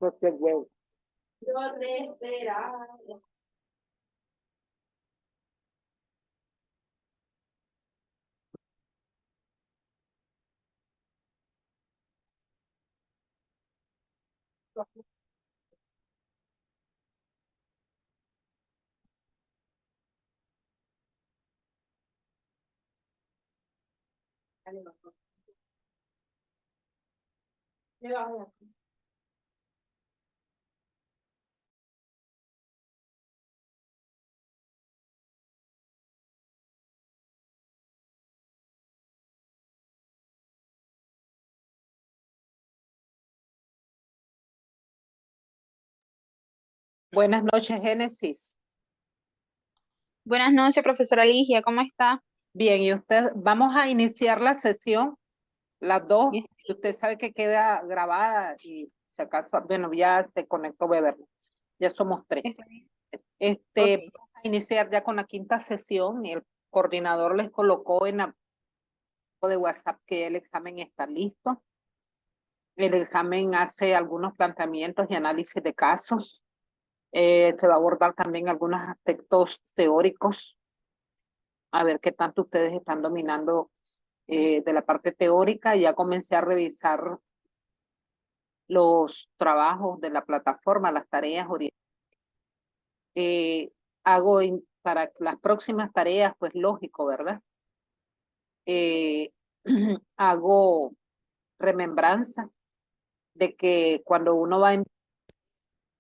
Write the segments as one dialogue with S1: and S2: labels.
S1: Yo te esperaba.
S2: Buenas noches, Génesis.
S3: Buenas noches, profesora Ligia, ¿cómo está?
S2: Bien, y usted, vamos a iniciar la sesión, las dos,
S3: Bien.
S2: y usted sabe que queda grabada y si acaso, bueno, ya se conectó Beverly, ya somos tres.
S3: Está bien. Ok.
S2: Vamos a iniciar ya con la quinta sesión y el coordinador les colocó en la de WhatsApp que el examen está listo. El examen hace algunos planteamientos y análisis de casos. Se va a abordar también algunos aspectos teóricos, a ver qué tanto ustedes están dominando de la parte teórica. Ya comencé a revisar los trabajos de la plataforma, las tareas. Hago para las próximas tareas, pues lógico, ¿verdad? Hago remembranza de que cuando uno va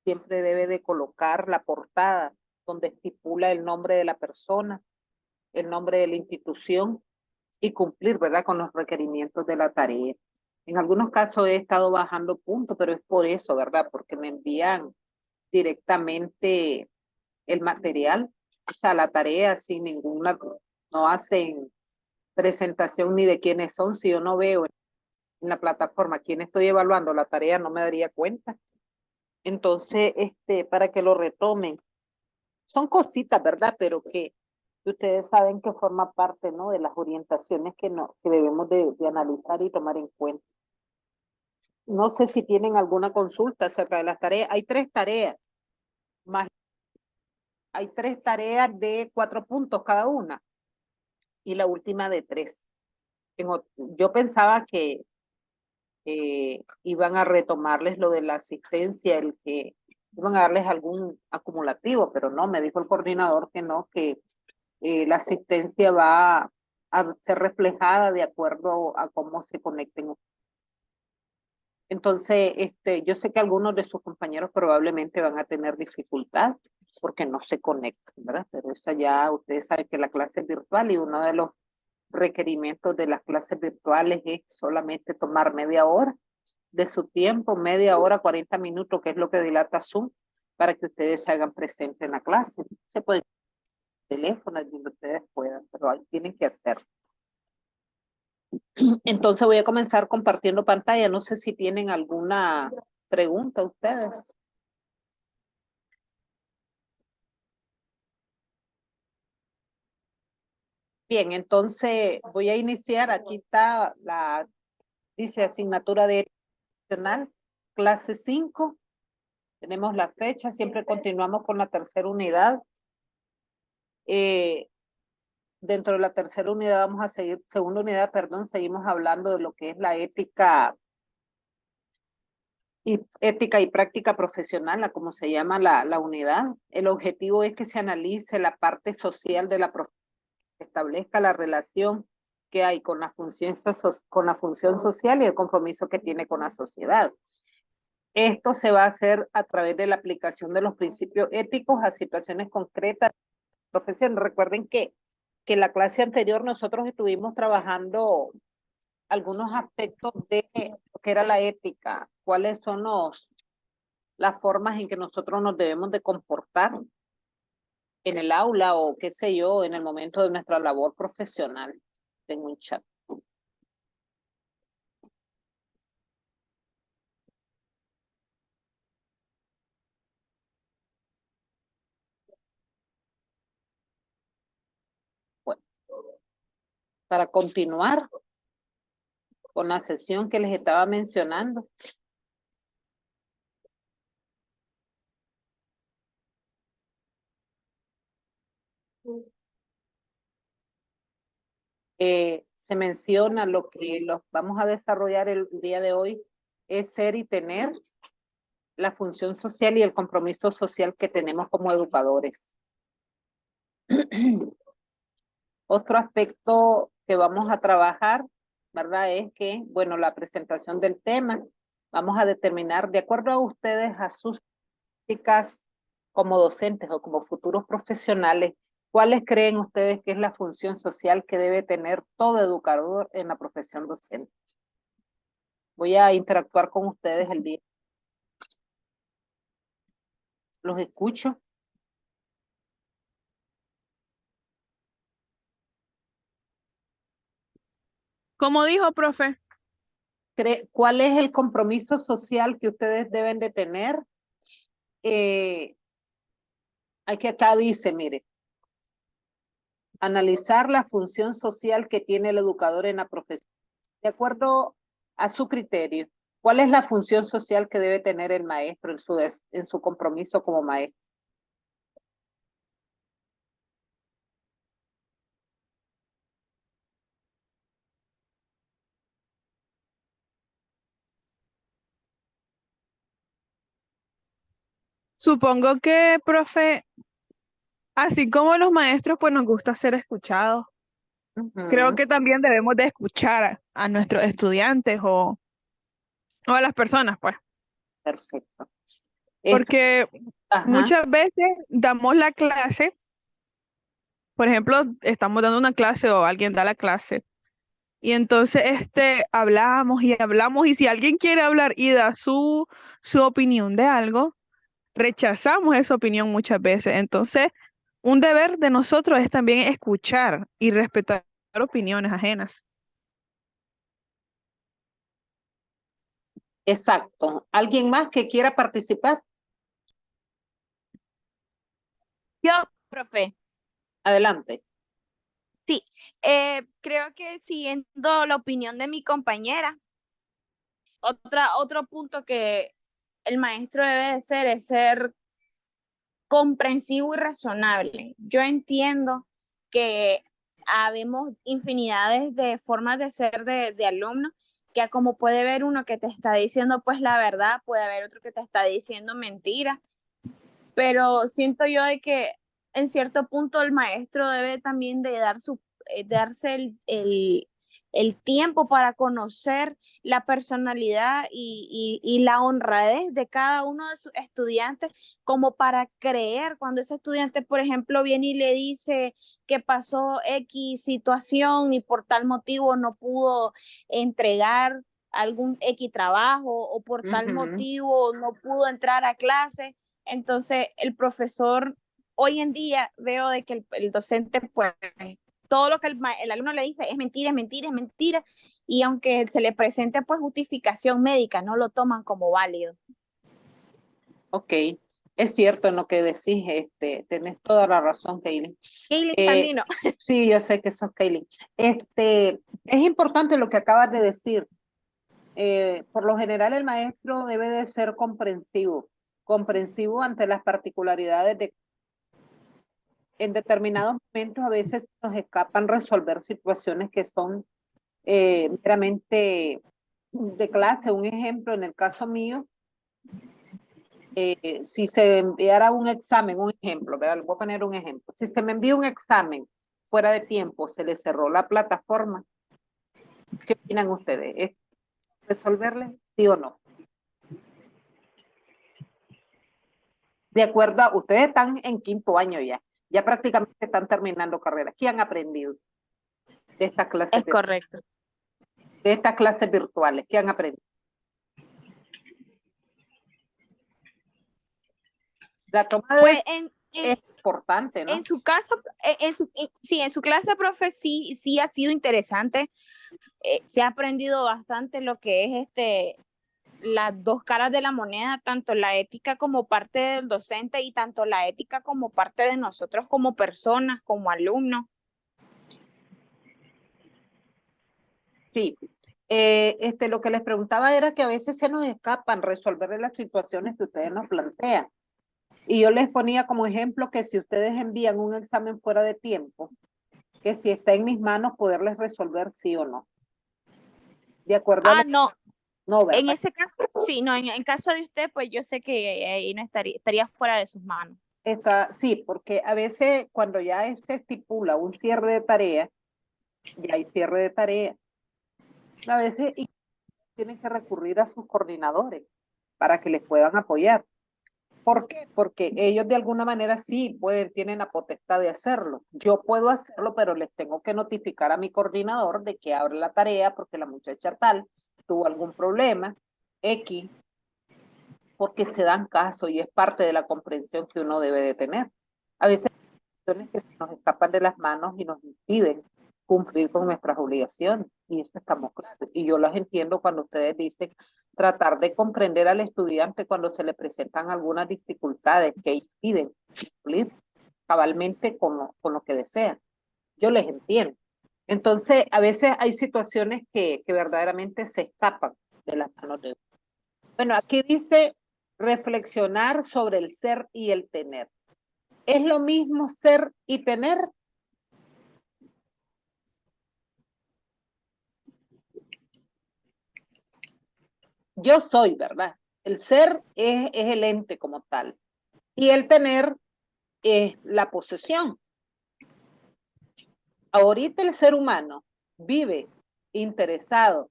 S2: siempre debe de colocar la portada donde estipula el nombre de la persona, el nombre de la institución y cumplir, ¿verdad?, con los requerimientos de la tarea. En algunos casos he estado bajando puntos, pero es por eso, ¿verdad? Porque me envían directamente el material, o sea, la tarea sin ninguna, no hacen presentación ni de quiénes son. Si yo no veo en la plataforma quién estoy evaluando la tarea, no me daría cuenta. Entonces, para que lo retomen, son cositas, ¿verdad? Pero que ustedes saben que forma parte, ¿no?, de las orientaciones que, no, que debemos de analizar y tomar en cuenta. No sé si tienen alguna consulta acerca de las tareas. Hay tres tareas, más hay tres tareas de 4 puntos cada una y la última de 3. Yo pensaba que iban a retomarles lo de la asistencia, el que iban a darles algún acumulativo, pero no, me dijo el coordinador que no, que la asistencia va a ser reflejada de acuerdo a cómo se conecten. Entonces, yo sé que algunos de sus compañeros probablemente van a tener dificultad porque no se conectan, ¿verdad? Pero eso ya ustedes saben que la clase es virtual y uno de los requerimientos de las clases virtuales es solamente tomar media hora de su tiempo, media hora, 40 minutos, que es lo que dilata Zoom, para que ustedes se hagan presentes en la clase. Se pueden teléfono, donde ustedes puedan, pero ahí tienen que hacer. Entonces voy a comenzar compartiendo pantalla. No sé si tienen alguna pregunta ustedes. Bien, entonces voy a iniciar. Aquí está dice asignatura de nacional, clase 5. Tenemos la fecha, siempre continuamos con la tercera unidad. Dentro de la tercera unidad vamos a seguir, segunda unidad, perdón, seguimos hablando de lo que es la ética y práctica profesional, como se llama la unidad. El objetivo es que se analice la parte social de la profesión, que establezca la relación que hay con la función social y el compromiso que tiene con la sociedad. Esto se va a hacer a través de la aplicación de los principios éticos a situaciones concretas de la profesión. Recuerden que en la clase anterior nosotros estuvimos trabajando algunos aspectos de lo que era la ética, cuáles son las formas en que nosotros nos debemos de comportar en el aula o qué sé yo, en el momento de nuestra labor profesional. Tengo un chat. Bueno, para continuar con la sesión que les estaba mencionando, Se menciona lo que los vamos a desarrollar el día de hoy es ser y tener la función social y el compromiso social que tenemos como educadores. Otro aspecto que vamos a trabajar, ¿verdad? Es que, bueno, la presentación del tema, vamos a determinar, de acuerdo a ustedes, a sus prácticas como docentes o como futuros profesionales, ¿cuáles creen ustedes que es la función social que debe tener todo educador en la profesión docente? Voy a interactuar con ustedes el día. Los escucho.
S4: ¿Cómo dijo, profe?
S2: ¿Cuál es el compromiso social que ustedes deben de tener? Aquí acá dice, mire, analizar la función social que tiene el educador en la profesión. De acuerdo a su criterio, ¿cuál es la función social que debe tener el maestro en su compromiso como maestro?
S4: Supongo que, profe, así como los maestros, pues nos gusta ser escuchados. Creo
S2: Ujú,
S4: que también debemos de escuchar a nuestros estudiantes o a las personas, pues,
S2: perfecto.
S4: porque
S2: Ajá,
S4: muchas veces damos la clase, por ejemplo, estamos dando una clase o alguien da la clase, y entonces hablamos, y si alguien quiere hablar y da su opinión de algo, rechazamos esa opinión muchas veces. Entonces, un deber de nosotros es también escuchar y respetar opiniones ajenas.
S2: exacto. ¿Alguien más que quiera participar?
S5: Yo, profe,
S2: Adelante.
S5: sí, creo que siguiendo la opinión de mi compañera, otro punto que el maestro debe de ser es ser comprensivo y razonable. Yo entiendo que habemos infinidades de formas de ser de alumnos, que como puede ver uno que te está diciendo pues la verdad, puede haber otro que te está diciendo mentira, pero siento yo de que en cierto punto el maestro debe también de darse el tiempo para conocer la personalidad y la honradez de cada uno de sus estudiantes, como para creer cuando ese estudiante, por ejemplo, viene y le dice que pasó X situación y por tal motivo no pudo entregar algún X trabajo o por tal
S2: Ujú.
S5: motivo no pudo entrar a clase. Entonces, el profesor, hoy en día veo de que el docente, pues, todo lo que el alumno le dice es mentira, es mentira, es mentira, y aunque se le presente, pues, justificación médica, no lo toman como válido.
S2: Ok, es cierto en lo que decís, tenés toda la razón, Kaylin.
S5: Kaylin
S2: Eh,
S5: Sandino.
S2: sí, yo sé que sos Kaylin. Es importante lo que acabas de decir. Por lo general el maestro debe de ser comprensivo, comprensivo ante las particularidades de en determinados momentos a veces nos escapan resolver situaciones que son meramente de clase. Un ejemplo, en el caso mío, si se enviara un examen, un ejemplo, ¿verdad? Voy a poner un ejemplo. Si se me envía un examen fuera de tiempo, se le cerró la plataforma, ¿qué opinan ustedes? ¿Es resolverle, sí o no? De acuerdo a, ustedes están en quinto año ya prácticamente están terminando carrera. ¿Qué han aprendido de estas clases,
S5: Es correcto.
S2: de estas clases virtuales? ¿Qué han aprendido? La toma de
S5: Pues
S2: decisión es importante, ¿no?
S5: en su caso, sí, en su clase, profe, sí ha sido interesante. Se ha aprendido bastante lo que es las dos caras de la moneda, tanto la ética como parte del docente y tanto la ética como parte de nosotros como personas, como alumnos.
S2: Sí. Lo que les preguntaba era que a veces se nos escapan resolver las situaciones que ustedes nos plantean. Y yo les ponía como ejemplo que si ustedes envían un examen fuera de tiempo, que si está en mis manos poderles resolver sí o no. De acuerdo a
S5: No,
S2: no,
S5: en
S2: ¿verdad?
S5: ese caso, sí, no, en caso de usted, pues yo sé que ahí no estaría fuera de sus manos.
S2: Sí, porque a veces cuando ya se estipula un cierre de tarea, ya hay cierre de tarea. A veces tienen que recurrir a sus coordinadores para que les puedan apoyar. ¿Por qué? Porque ellos de alguna manera sí tienen la potestad de hacerlo. Yo puedo hacerlo, pero les tengo que notificar a mi coordinador de que abre la tarea porque la muchacha tal tuvo algún problema, X, porque se dan caso y es parte de la comprensión que uno debe de tener. A veces hay situaciones que se nos escapan de las manos y nos impiden cumplir con nuestras obligaciones, y eso estamos claros. Y yo las entiendo cuando ustedes dicen tratar de comprender al estudiante cuando se le presentan algunas dificultades que impiden cumplir cabalmente con lo que desean. Yo les entiendo. Entonces, a veces hay situaciones que verdaderamente se escapan de las manos de uno. Bueno, aquí dice reflexionar sobre el ser y el tener. ¿Es lo mismo ser y tener? Yo soy, ¿verdad? El ser es el ente como tal. Y el tener es la posesión. Ahorita el ser humano vive interesado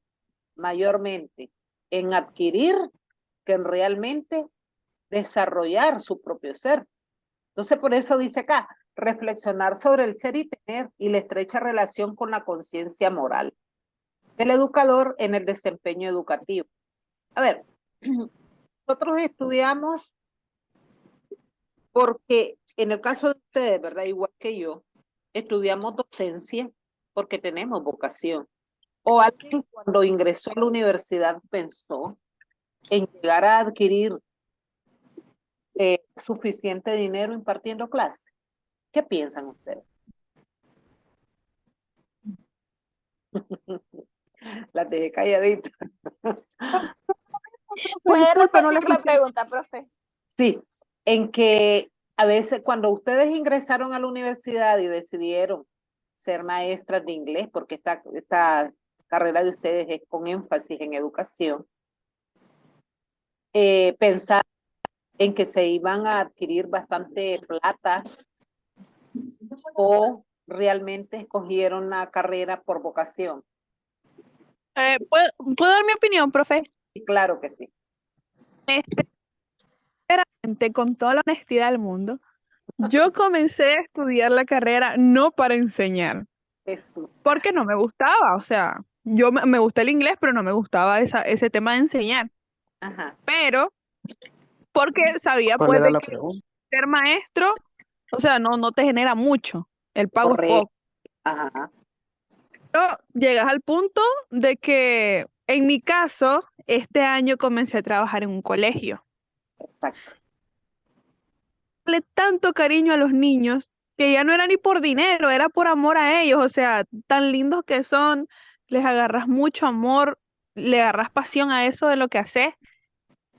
S2: mayormente en adquirir que en realmente desarrollar su propio ser. Entonces, por eso dice acá, reflexionar sobre el ser y tener y la estrecha relación con la conciencia moral del educador en el desempeño educativo. A ver, nosotros estudiamos porque en el caso de ustedes, ¿verdad? Igual que yo, estudiamos docencia porque tenemos vocación. O alguien cuando ingresó a la universidad pensó en llegar a adquirir suficiente dinero impartiendo clases. ¿Qué piensan ustedes? Las dejé calladitas.
S5: ¿Puede
S4: Disculpe, no le
S5: repetir la
S4: escuché.
S5: pregunta, profe?
S2: Sí, en que a veces cuando ustedes ingresaron a la universidad y decidieron ser maestras de inglés, porque esta carrera de ustedes es con énfasis en educación, pensar en que se iban a adquirir bastante plata o realmente escogieron la carrera por vocación.
S4: ¿Puedo dar mi opinión, profe?
S2: Y claro que sí.
S4: Sinceramente, con toda la honestidad del mundo, yo comencé a estudiar la carrera no para enseñar,
S2: Jesús.
S4: porque no me gustaba, o sea, me gusta el inglés, pero no me gustaba ese tema de enseñar,
S2: Ajá.
S4: pero porque sabía
S6: ¿Cuál
S4: pues
S6: era
S4: de
S6: la
S4: que
S6: pregunta?
S4: ser maestro, o sea, no te genera mucho, el pago es
S2: Correcto.
S4: poco.
S2: Ajá.
S4: Pero llegas al punto de que, en mi caso, este año comencé a trabajar en un colegio.
S2: Exacto.
S4: Darle tanto cariño a los niños que ya no era ni por dinero, era por amor a ellos, o sea, tan lindos que son, les agarras mucho amor, le agarras pasión a eso de lo que haces,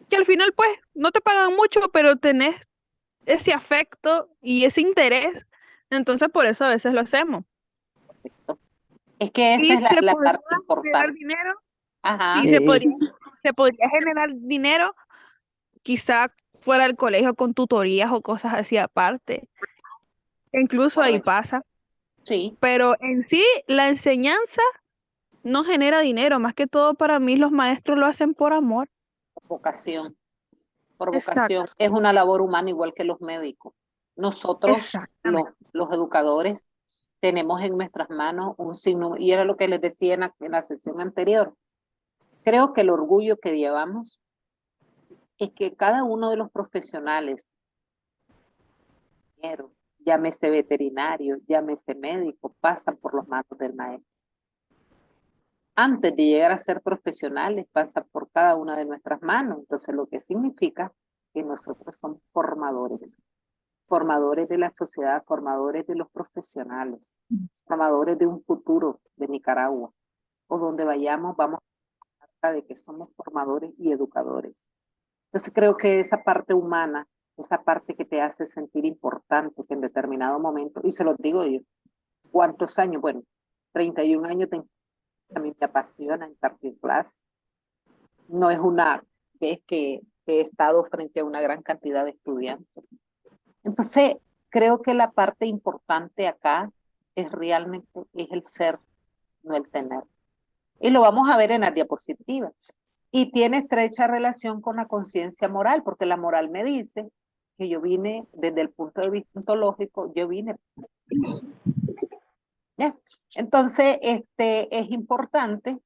S4: que al final pues no te pagan mucho, pero tenés ese afecto y ese interés, entonces por eso a veces lo hacemos.
S2: Es que esa
S4: Y
S2: es
S4: se
S2: la
S4: podría
S2: parte
S4: generar
S2: importante.
S4: dinero,
S2: Ajá.
S4: y
S6: Y,
S4: se podría generar dinero quizá fuera del colegio con tutorías o cosas así aparte. Incluso ahí
S2: Correcto.
S4: pasa.
S2: Sí,
S4: Pero en sí, la enseñanza no genera dinero. Más que todo para mí los maestros lo hacen por amor.
S2: vocación. Por vocación.
S4: Exacto,
S2: Es una labor humana igual que los médicos. Nosotros,
S4: exactamente.
S2: los educadores, tenemos en nuestras manos un signo, y era lo que les decía en la sesión anterior. Creo que el orgullo que llevamos es que cada uno de los profesionales, llámese veterinario, llámese médico, pasan por las manos del maestro. Antes de llegar a ser profesionales, pasan por cada una de nuestras manos. Entonces, lo que significa que nosotros somos formadores, formadores de la sociedad, formadores de los profesionales, formadores de un futuro de Nicaragua, o donde vayamos, vamos a hablar de que somos formadores y educadores. Entonces, creo que esa parte humana esa parte que te hace sentir importante, que en determinado momento, y se lo digo yo, ¿cuántos años? Bueno, 31 años a mí me apasiona impartir clases. No es una vez que he estado frente a una gran cantidad de estudiantes. Entonces, creo que la parte importante acá es realmente es el ser, no el tener. Y lo vamos a ver en la diapositiva. Y tiene estrecha relación con la conciencia moral, porque la moral me dice que yo vine desde el punto de vista ontológico, yo vine. ¿Ya? Entonces, es importante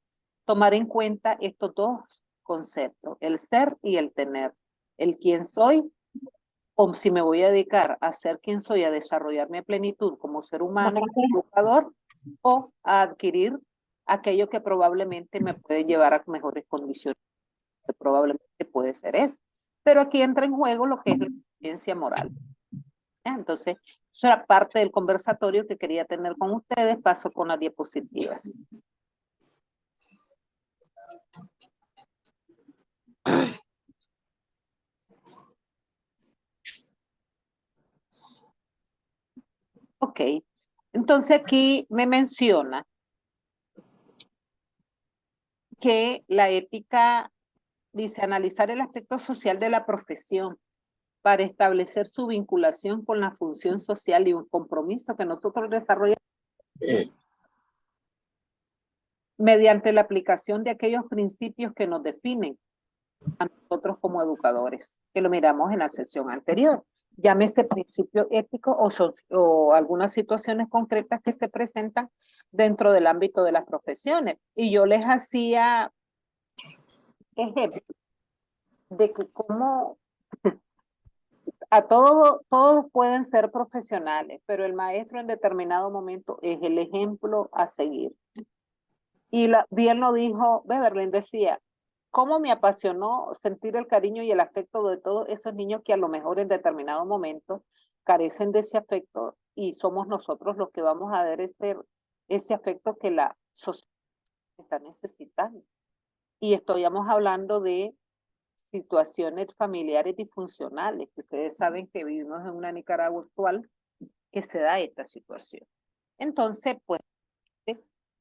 S2: tomar en cuenta estos dos conceptos, el ser y el tener. El quién soy, o si me voy a dedicar a ser quien soy, a desarrollarme a plenitud como ser humano, educador, o a adquirir aquello que probablemente me puede llevar a mejores condiciones, que probablemente puede ser eso. Pero aquí entra en juego lo que es la conciencia moral. ¿Ya? Entonces, eso era parte del conversatorio que quería tener con ustedes. Paso con las diapositivas. Ok, entonces aquí me menciona que la ética dice analizar el aspecto social de la profesión para establecer su vinculación con la función social y un compromiso que nosotros desarrollamos mediante la aplicación de aquellos principios que nos definen a nosotros como educadores, que lo miramos en la sesión anterior. Llámese principio ético o algunas situaciones concretas que se presentan dentro del ámbito de las profesiones. Y yo les hacía ejemplo de que cómo todos pueden ser profesionales, pero el maestro en determinado momento es el ejemplo a seguir. Y bien lo dijo Beverly, decía, cómo me apasionó sentir el cariño y el afecto de todos esos niños que a lo mejor en determinado momento carecen de ese afecto y somos nosotros los que vamos a dar ese afecto que la sociedad está necesitando. Y estamos hablando de situaciones familiares disfuncionales, que ustedes saben que vivimos en una Nicaragua actual que se da esta situación. Entonces, pues,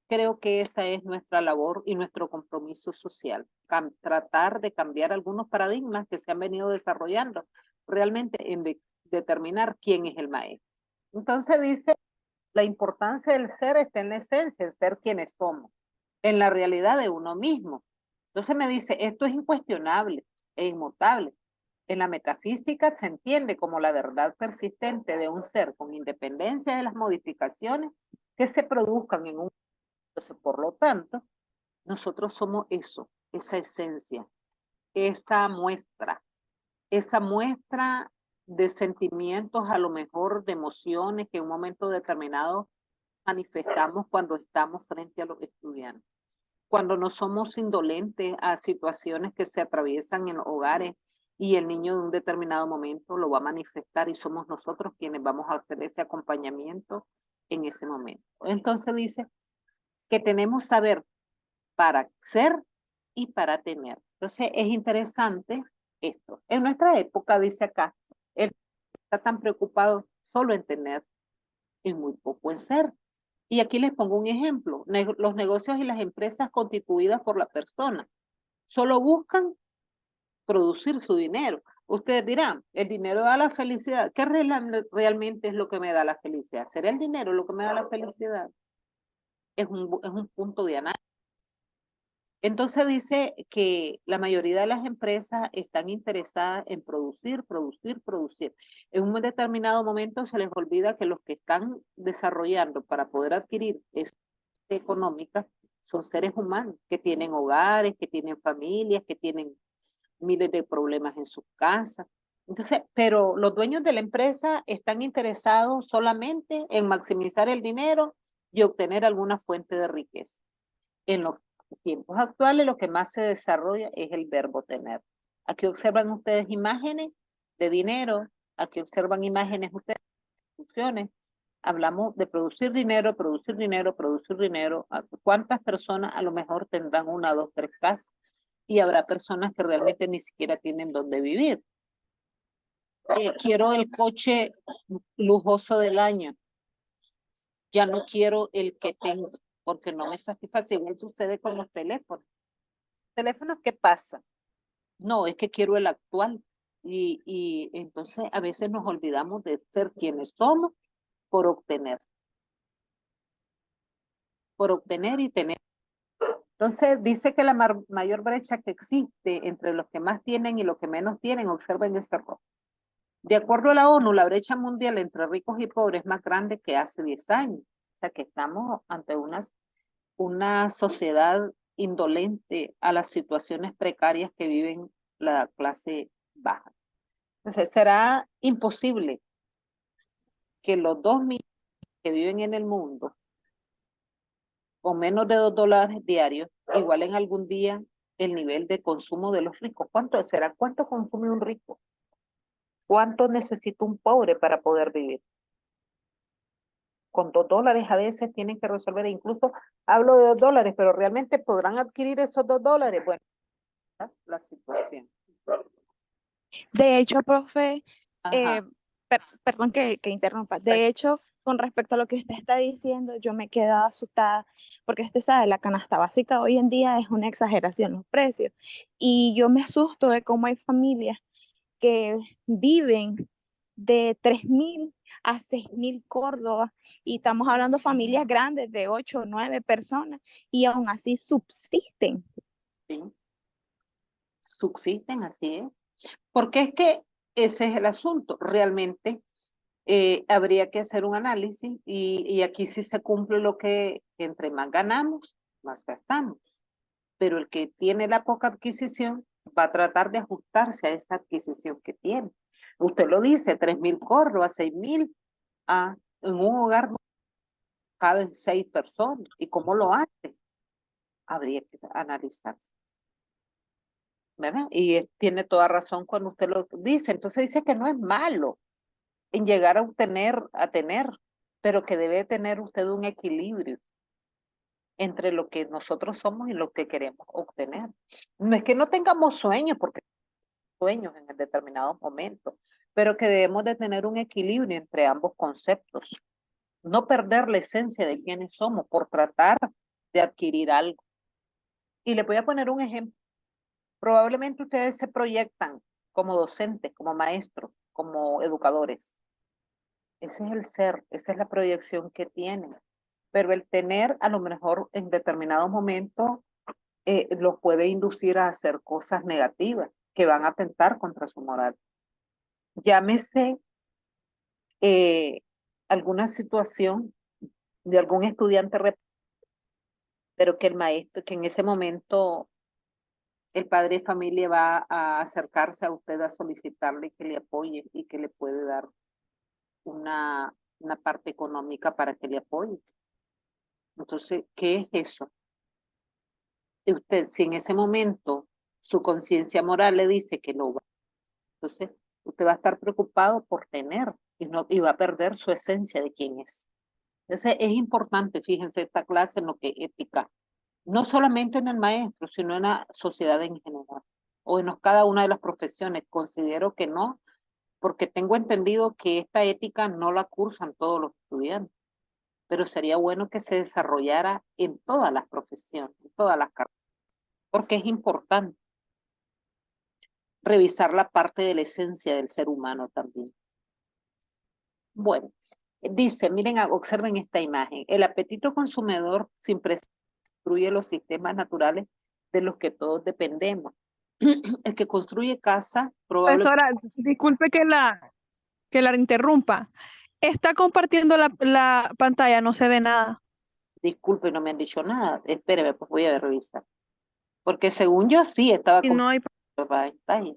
S2: creo que esa es nuestra labor y nuestro compromiso social, tratar de cambiar algunos paradigmas que se han venido desarrollando realmente en determinar quién es el maestro. Entonces dice, la importancia del ser está en la esencia, el ser quienes somos, en la realidad de uno mismo. Entonces me dice, esto es incuestionable e inmutable. En la metafísica se entiende como la verdad persistente de un ser con independencia de las modificaciones que se produzcan en un. Entonces, por lo tanto, nosotros somos eso, esa esencia, esa muestra de sentimientos, a lo mejor de emociones que en un momento determinado manifestamos cuando estamos frente a los estudiantes. Cuando no somos indolentes a situaciones que se atraviesan en los hogares y el niño de un determinado momento lo va a manifestar y somos nosotros quienes vamos a hacer ese acompañamiento en ese momento. Entonces dice que tenemos saber para ser y para tener. Entonces es interesante esto. En nuestra época, dice acá, él está tan preocupado solo en tener y muy poco en ser. Y aquí les pongo un ejemplo. Los negocios y las empresas constituidas por la persona solo buscan producir su dinero. Ustedes dirán, el dinero da la felicidad. ¿Qué realmente es lo que me da la felicidad? ¿Será el dinero lo que me da la felicidad? Es un punto de análisis. Entonces dice que la mayoría de las empresas están interesadas en producir, producir, producir. En un determinado momento se les olvida que los que están desarrollando para poder adquirir esa económica son seres humanos que tienen hogares, que tienen familias, que tienen miles de problemas en sus casas. Entonces, pero los dueños de la empresa están interesados solamente en maximizar el dinero y obtener alguna fuente de riqueza. En los tiempos actuales lo que más se desarrolla es el verbo tener. Aquí observan ustedes imágenes de dinero, aquí observan imágenes ustedes de funciones. Hablamos de producir dinero, producir dinero, producir dinero. ¿Cuántas personas a lo mejor tendrán 1, 2, 3 casas? Y habrá personas que realmente ni siquiera tienen dónde vivir. quiero el coche lujoso del año. Ya no quiero el que tengo, porque no me satisface. Igual sucede con los teléfonos. ¿Teléfonos qué pasa? No, es que quiero el actual. Y entonces a veces nos olvidamos de ser quienes somos por obtener. Por obtener y tener. Entonces dice que la mayor brecha que existe entre los que más tienen y los que menos tienen, observen ese error. De acuerdo a la ONU, la brecha mundial entre ricos y pobres es más grande que hace 10 años. O sea que estamos ante una sociedad indolente a las situaciones precarias que viven la clase baja. Entonces será imposible que los 2 millones que viven en el mundo con menos de $2 diarios igualen algún día el nivel de consumo de los ricos. ¿Cuánto será? ¿Cuánto consume un rico? ¿Cuánto necesita un pobre para poder vivir? Con $2 a veces tienen que resolver, incluso hablo de $2, pero realmente podrán adquirir esos $2. Bueno, la situación.
S5: De hecho, profe,
S2: Ajá.
S5: perdón que interrumpa. De hecho, con respecto a lo que usted está diciendo, yo me he quedado asustada porque usted sabe, la canasta básica hoy en día es una exageración los precios. Y yo me asusto de cómo hay familias que viven de 3.000 a 6.000 Córdoba y estamos hablando de familias grandes de 8 o 9 personas y aún así subsisten.
S2: Sí. Subsisten, así es. Porque es que ese es el asunto. Realmente habría que hacer un análisis y aquí sí se cumple lo que entre más ganamos, más gastamos. Pero el que tiene la poca adquisición va a tratar de ajustarse a esa adquisición que tiene. Usted lo dice, 3.000 Córdoba, 6.000, en un hogar no caben 6 personas. ¿Y cómo lo hace? Habría que analizarse. ¿Verdad? Y tiene toda razón cuando usted lo dice. Entonces dice que no es malo en llegar a tener, pero que debe tener usted un equilibrio entre lo que nosotros somos y lo que queremos obtener. No es que no tengamos sueños, porque sueños en determinados momentos, pero que debemos de tener un equilibrio entre ambos conceptos. No perder la esencia de quienes somos por tratar de adquirir algo. Y le voy a poner un ejemplo. Probablemente ustedes se proyectan como docentes, como maestros, como educadores. Ese es el ser, esa es la proyección que tienen. Pero el tener, a lo mejor en determinados momentos, los puede inducir a hacer cosas negativas que van a atentar contra su moral. Llámese alguna situación de algún estudiante, pero que el maestro, que en ese momento el padre de familia va a acercarse a usted a solicitarle que le apoye y que le puede dar una parte económica para que le apoye. Entonces, ¿qué es eso? Y usted, si en ese momento su conciencia moral le dice que no va, entonces usted va a estar preocupado por tener y va a perder su esencia de quién es. Entonces, es importante, fíjense, esta clase en lo que es ética, no solamente en el maestro, sino en la sociedad en general, o en cada una de las profesiones. Considero que no, porque tengo entendido que esta ética no la cursan todos los estudiantes, pero sería bueno que se desarrollara en todas las profesiones, en todas las carreras, porque es importante revisar la parte de la esencia del ser humano también. Bueno, dice, miren, observen esta imagen. El apetito consumidor siempre destruye los sistemas naturales de los que todos dependemos. El que construye casa probablemente...
S4: Profesora, disculpe que la interrumpa. Está compartiendo la pantalla, no se ve nada.
S2: Disculpe, no me han dicho nada. Espéreme, pues voy a revisar. Porque según yo sí estaba
S4: Y no hay...
S2: pantalla.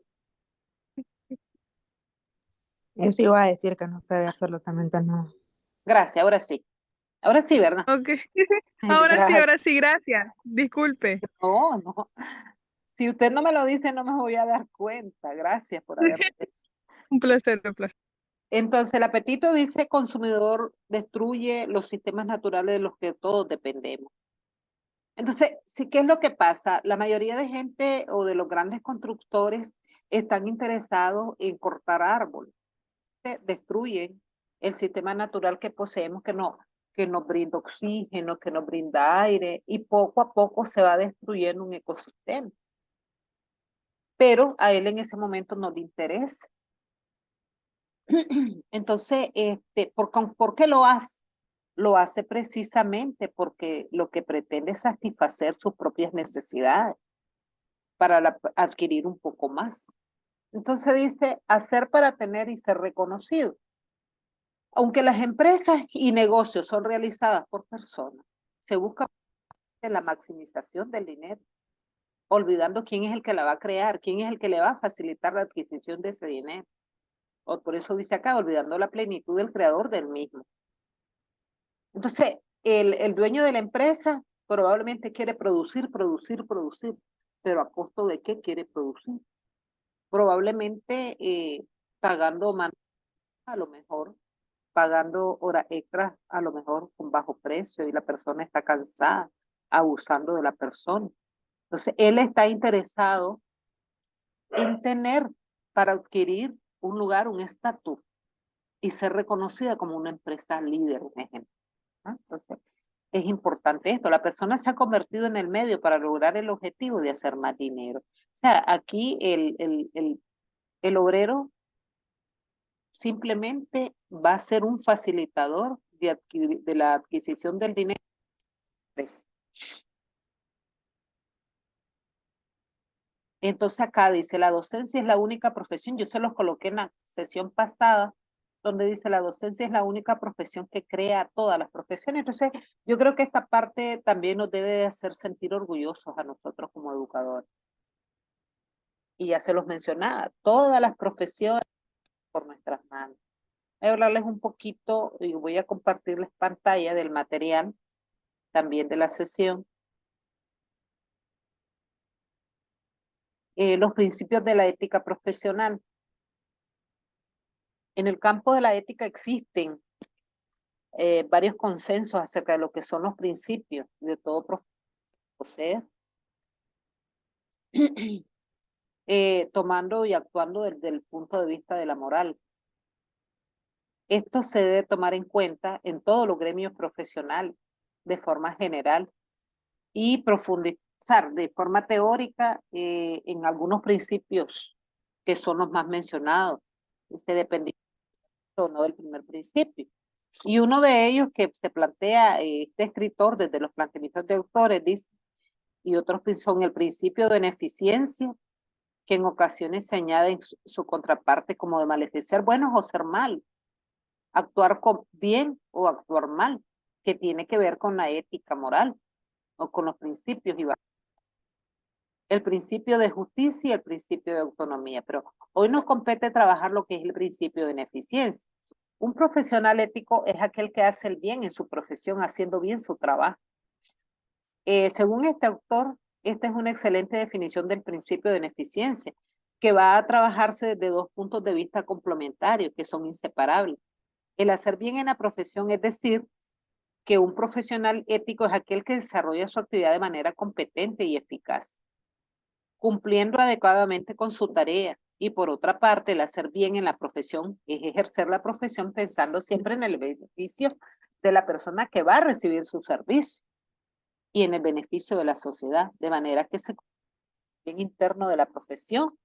S6: Eso iba a decir que no se ve absolutamente nada.
S2: Gracias, ahora sí. Ahora sí, ¿verdad?
S4: Ok.
S6: Ay,
S4: Ahora sí, gracias. Disculpe.
S2: No, no. Si usted no me lo dice, no me voy a dar cuenta. Gracias por haberlo hecho.
S4: Un placer, un placer.
S2: Entonces, el apetito, dice, consumidor destruye los sistemas naturales de los que todos dependemos. Entonces, sí, ¿qué es lo que pasa? La mayoría de gente o de los grandes constructores están interesados en cortar árboles. destruyen el sistema natural que poseemos, que nos brinda oxígeno, que nos brinda aire, y poco a poco se va destruyendo un ecosistema. Pero a él en ese momento no le interesa. Entonces, ¿por qué lo hace? Lo hace precisamente porque lo que pretende es satisfacer sus propias necesidades para adquirir un poco más. Entonces dice, hacer para tener y ser reconocido. Aunque las empresas y negocios son realizadas por personas, se busca la maximización del dinero, olvidando quién es el que la va a crear, quién es el que le va a facilitar la adquisición de ese dinero. O por eso dice acá, olvidando la plenitud del creador del mismo. Entonces, el dueño de la empresa probablemente quiere producir, pero ¿a costo de qué quiere producir? Probablemente pagando más, a lo mejor, pagando horas extras, a lo mejor con bajo precio, y la persona está cansada, abusando de la persona. Entonces, él está interesado en tener para adquirir un lugar, un estatus, y ser reconocida como una empresa líder, un ejemplo, ¿no? Entonces, es importante esto. La persona se ha convertido en el medio para lograr el objetivo de hacer más dinero. O sea, aquí el obrero simplemente va a ser un facilitador de la adquisición del dinero. Entonces acá dice, la docencia es la única profesión. Yo se los coloqué en la sesión pasada, donde dice la docencia es la única profesión que crea todas las profesiones. Entonces, yo creo que esta parte también nos debe de hacer sentir orgullosos a nosotros como educadores. Y ya se los mencionaba, todas las profesiones por nuestras manos. Voy a hablarles un poquito y voy a compartirles pantalla del material, también de la sesión. Los principios de la ética profesional. En el campo de la ética existen varios consensos acerca de lo que son los principios de todo profesional, tomando y actuando desde el punto de vista de la moral. Esto se debe tomar en cuenta en todos los gremios profesionales de forma general y profundizar de forma teórica en algunos principios que son los más mencionados. Se depende o no del primer principio. Y uno de ellos que se plantea este escritor desde los planteamientos de autores, dice, y otros son el principio de beneficencia, que en ocasiones se añade en su contraparte como de maleficar buenos o ser mal, actuar bien o actuar mal, que tiene que ver con la ética moral o con los principios y el principio de justicia y el principio de autonomía. Pero hoy nos compete trabajar lo que es el principio de beneficencia. Un profesional ético es aquel que hace el bien en su profesión, haciendo bien su trabajo. Según este autor, esta es una excelente definición del principio de beneficencia, que va a trabajarse desde dos puntos de vista complementarios, que son inseparables. El hacer bien en la profesión, es decir, que un profesional ético es aquel que desarrolla su actividad de manera competente y eficaz, cumpliendo adecuadamente con su tarea. Y por otra parte, el hacer bien en la profesión es ejercer la profesión pensando siempre en el beneficio de la persona que va a recibir su servicio y en el beneficio de la sociedad, de manera que se bien interno de la profesión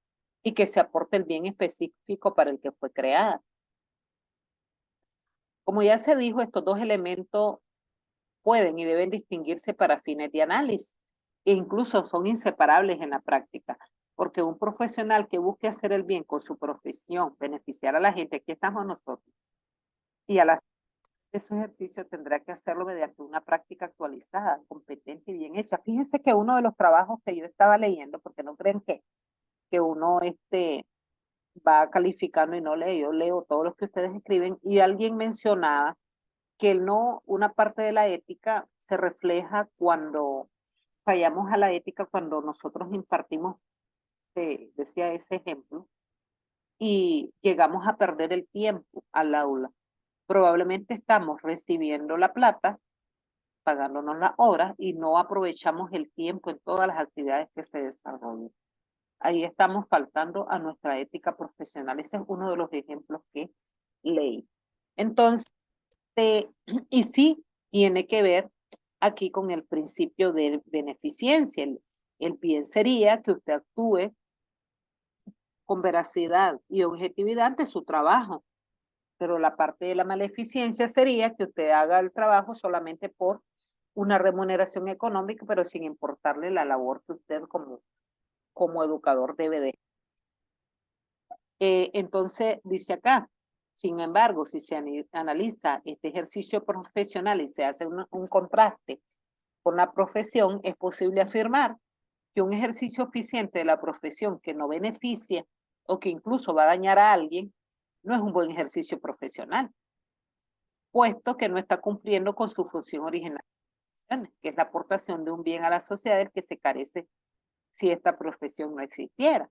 S2: y que se aporte el bien específico para el que fue creada. Como ya se dijo, estos dos elementos pueden y deben distinguirse para fines de análisis e incluso son inseparables en la práctica, porque un profesional que busque hacer el bien con su profesión, beneficiar a la gente, aquí estamos nosotros, y al hacer su ejercicio tendrá que hacerlo mediante una práctica actualizada, competente y bien hecha. Fíjense que uno de los trabajos que yo estaba leyendo, porque no creen que uno va calificando y no lee, yo leo todos los que ustedes escriben, y alguien mencionaba que una parte de la ética se refleja cuando fallamos a la ética, cuando nosotros impartimos, decía ese ejemplo, y llegamos a perder el tiempo al aula. Probablemente estamos recibiendo la plata, pagándonos las horas y no aprovechamos el tiempo en todas las actividades que se desarrollan. Ahí estamos faltando a nuestra ética profesional. Ese es uno de los ejemplos que ley. Entonces, y sí tiene que ver aquí con el principio de beneficencia. El bien sería que usted actúe con veracidad y objetividad ante su trabajo, pero la parte de la maleficencia sería que usted haga el trabajo solamente por una remuneración económica, pero sin importarle la labor que usted como educador debe de. Entonces, dice acá, sin embargo, si se analiza este ejercicio profesional y se hace un contraste con la profesión, es posible afirmar que un ejercicio eficiente de la profesión que no beneficia o que incluso va a dañar a alguien, no es un buen ejercicio profesional, puesto que no está cumpliendo con su función original, que es la aportación de un bien a la sociedad del que se carece si esta profesión no existiera.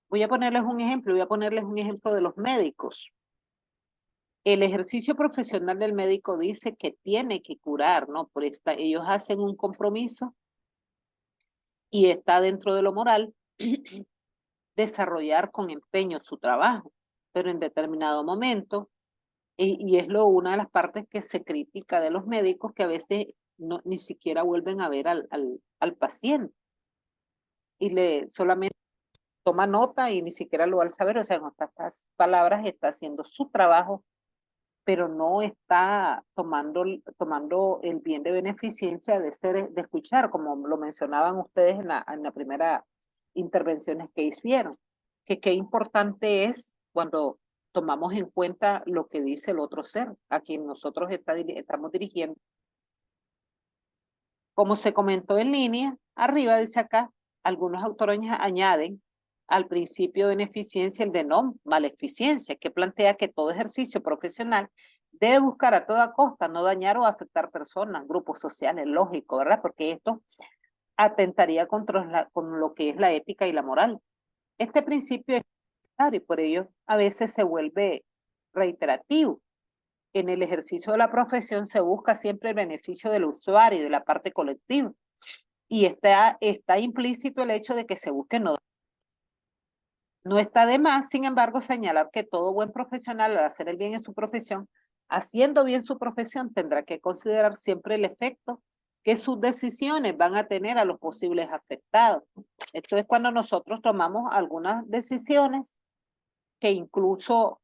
S2: Voy a ponerles un ejemplo de los médicos. El ejercicio profesional del médico dice que tiene que curar, ¿no? Ellos hacen un compromiso y está dentro de lo moral desarrollar con empeño su trabajo, pero en determinado momento, y es una de las partes que se critica de los médicos, que a veces ni siquiera vuelven a ver al paciente y solamente toma nota y ni siquiera lo va a saber, o sea, con estas palabras está haciendo su trabajo, pero no está tomando el bien de beneficencia de escuchar, como lo mencionaban ustedes en la primera intervenciones que hicieron, que qué importante es cuando tomamos en cuenta lo que dice el otro ser, a quien nosotros estamos dirigiendo. Como se comentó en línea, arriba dice acá, algunos autores añaden al principio de beneficencia el de no maleficencia, que plantea que todo ejercicio profesional debe buscar a toda costa no dañar o afectar personas, grupos sociales, lógico, ¿verdad? Porque esto atentaría con lo que es la ética y la moral. Este principio es necesario y por ello a veces se vuelve reiterativo. En el ejercicio de la profesión se busca siempre el beneficio del usuario y de la parte colectiva. Y está implícito el hecho de que se busque no. No está de más, sin embargo, señalar que todo buen profesional al hacer el bien en su profesión, haciendo bien su profesión, tendrá que considerar siempre el efecto que sus decisiones van a tener a los posibles afectados. Esto es cuando nosotros tomamos algunas decisiones que incluso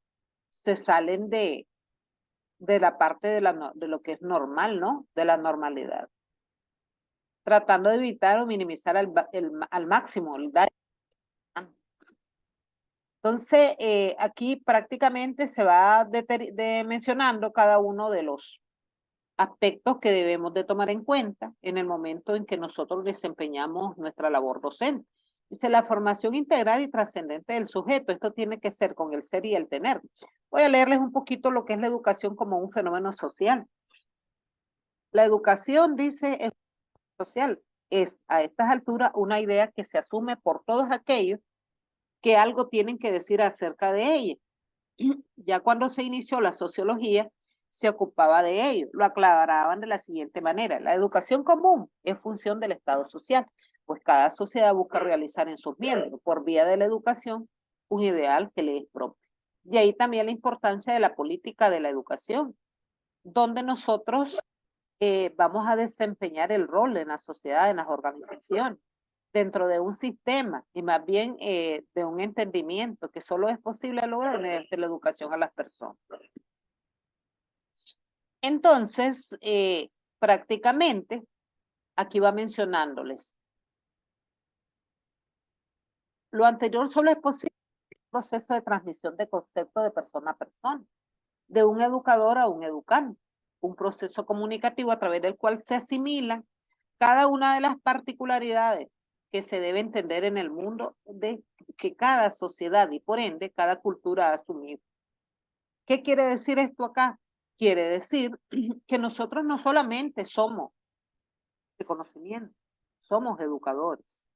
S2: se salen de la parte de lo que es normal, ¿no? De la normalidad. Tratando de evitar o minimizar al máximo el daño. Entonces, aquí prácticamente se va mencionando cada uno de los aspectos que debemos de tomar en cuenta en el momento en que nosotros desempeñamos nuestra labor docente. Dice la formación integral y trascendente del sujeto. Esto tiene que ser con el ser y el tener. Voy a leerles un poquito lo que es la educación como un fenómeno social. La educación, dice, es social. Es a estas alturas una idea que se asume por todos aquellos que algo tienen que decir acerca de ella. Ya cuando se inició la sociología, se ocupaba de ello. Lo aclaraban de la siguiente manera. La educación común es función del Estado social, pues cada sociedad busca realizar en sus miembros, por vía de la educación, un ideal que le es propio. Y ahí también la importancia de la política de la educación, donde nosotros vamos a desempeñar el rol en la sociedad, en las organizaciones, dentro de un sistema y más bien de un entendimiento que solo es posible lograr mediante la educación a las personas. Entonces, prácticamente, aquí va mencionándoles. Lo anterior solo es posible en un proceso de transmisión de conceptos de persona a persona, de un educador a un educando, un proceso comunicativo a través del cual se asimilan cada una de las particularidades que se debe entender en el mundo de que cada sociedad y por ende cada cultura ha asumido. ¿Qué quiere decir esto acá? Quiere decir que nosotros no solamente somos de conocimiento, somos educadores,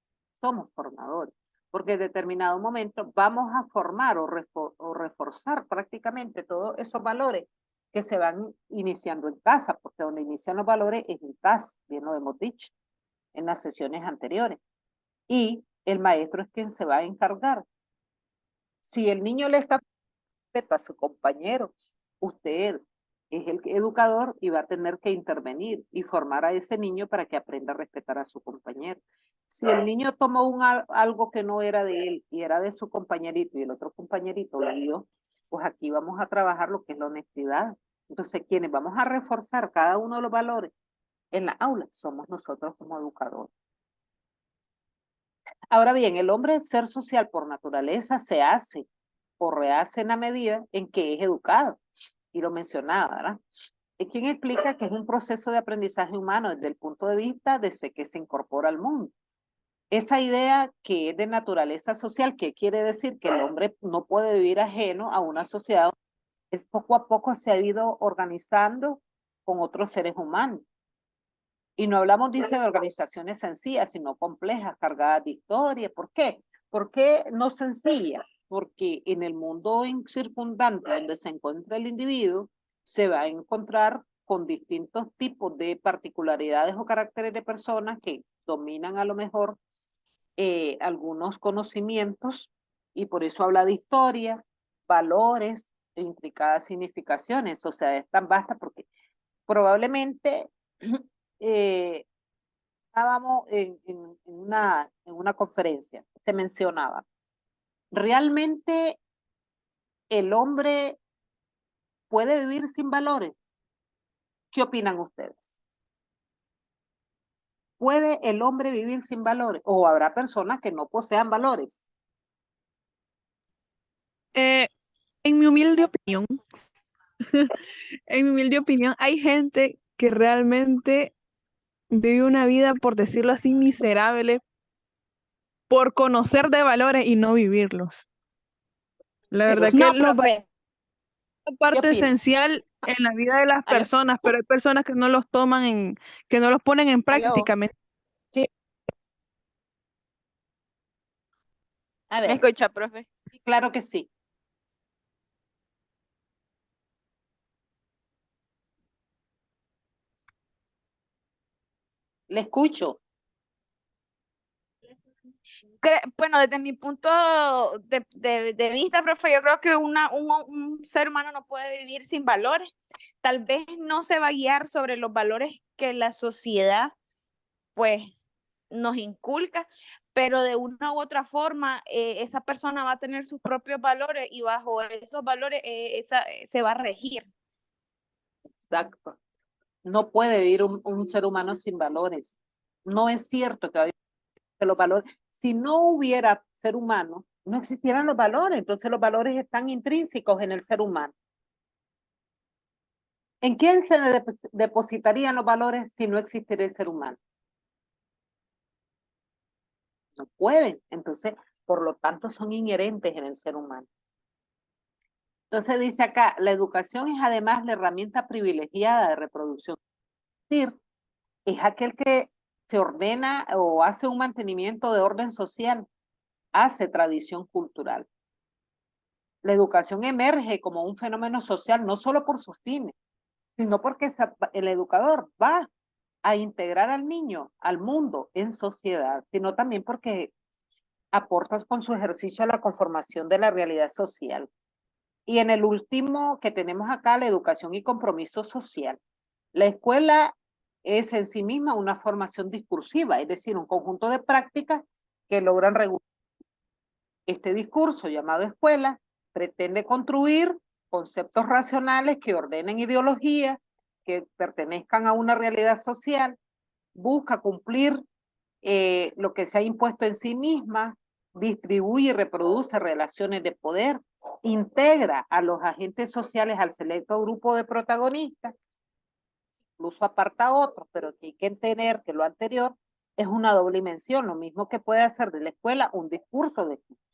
S2: somos formadores, porque en determinado momento vamos a formar o reforzar prácticamente todos esos valores que se van iniciando en casa, porque donde inician los valores es en casa, bien lo hemos dicho en las sesiones anteriores. Y el maestro es quien se va a encargar. Si el niño le está respeto a su compañero, usted es el educador y va a tener que intervenir y formar a ese niño para que aprenda a respetar a su compañero. Si el niño tomó algo que no era de él y era de su compañerito y el otro compañerito lo dio, pues aquí vamos a trabajar lo que es la honestidad. Entonces, quienes vamos a reforzar cada uno de los valores en la aula somos nosotros como educadores. Ahora bien, el hombre, ser social por naturaleza, se hace o rehace en la medida en que es educado. Y lo mencionaba, ¿verdad? Es quien explica que es un proceso de aprendizaje humano desde el punto de vista desde que se incorpora al mundo. Esa idea que es de naturaleza social, que quiere decir que el hombre no puede vivir ajeno a una sociedad, es poco a poco se ha ido organizando con otros seres humanos. Y no hablamos, dice, de organizaciones sencillas, sino complejas, cargadas de historia. ¿Por qué? ¿Por qué no sencilla? Porque en el mundo circundante donde se encuentra el individuo, se va a encontrar con distintos tipos de particularidades o caracteres de personas que dominan a lo mejor algunos conocimientos, y por eso habla de historia, valores e intricadas significaciones. O sea, es tan vasta porque probablemente estábamos en una conferencia, se mencionaba, ¿realmente el hombre puede vivir sin valores? ¿Qué opinan ustedes? ¿Puede el hombre vivir sin valores? ¿O habrá personas que no posean valores?
S4: En mi humilde opinión, en mi humilde opinión, hay gente que realmente vive una vida, por decirlo así, miserable por conocer de valores y no vivirlos. La verdad que
S5: No,
S4: los valores
S5: profe.
S4: son parte
S2: opinas?
S4: esencial en la vida de las
S5: Aló.
S4: personas, pero hay personas que no los toman que no los ponen en
S5: Aló.
S4: práctica.
S2: Sí. A
S5: ¿Me
S2: ver,
S5: escucha, profe?
S2: claro que sí. Le escucho.
S5: Bueno, desde mi punto de vista, profe, yo creo que un ser humano no puede vivir sin valores. Tal vez no se va a guiar sobre los valores que la sociedad, pues, nos inculca, pero de una u otra forma, esa persona va a tener sus propios valores y bajo esos valores se va a regir.
S2: Exacto. No puede vivir un ser humano sin valores. No es cierto que los valores, si no hubiera ser humano, no existieran los valores. Entonces los valores están intrínsecos en el ser humano. ¿En quién se depositarían los valores si no existiera el ser humano? No pueden. Entonces, por lo tanto, son inherentes en el ser humano. Entonces dice acá, la educación es además la herramienta privilegiada de reproducción. Es decir, es aquel que se ordena o hace un mantenimiento de orden social, hace tradición cultural. La educación emerge como un fenómeno social no solo por sus fines, sino porque el educador va a integrar al niño al mundo en sociedad, sino también porque aporta con su ejercicio a la conformación de la realidad social. Y en el último que tenemos acá, la educación y compromiso social. La escuela es en sí misma una formación discursiva, es decir, un conjunto de prácticas que logran regular. Este discurso llamado escuela pretende construir conceptos racionales que ordenen ideologías, que pertenezcan a una realidad social, busca cumplir lo que se ha impuesto en sí misma, distribuye y reproduce relaciones de poder, integra a los agentes sociales al selecto grupo de protagonistas, incluso aparta a otros, pero que hay que entender que lo anterior es una doble dimensión, lo mismo que puede hacer de la escuela un discurso de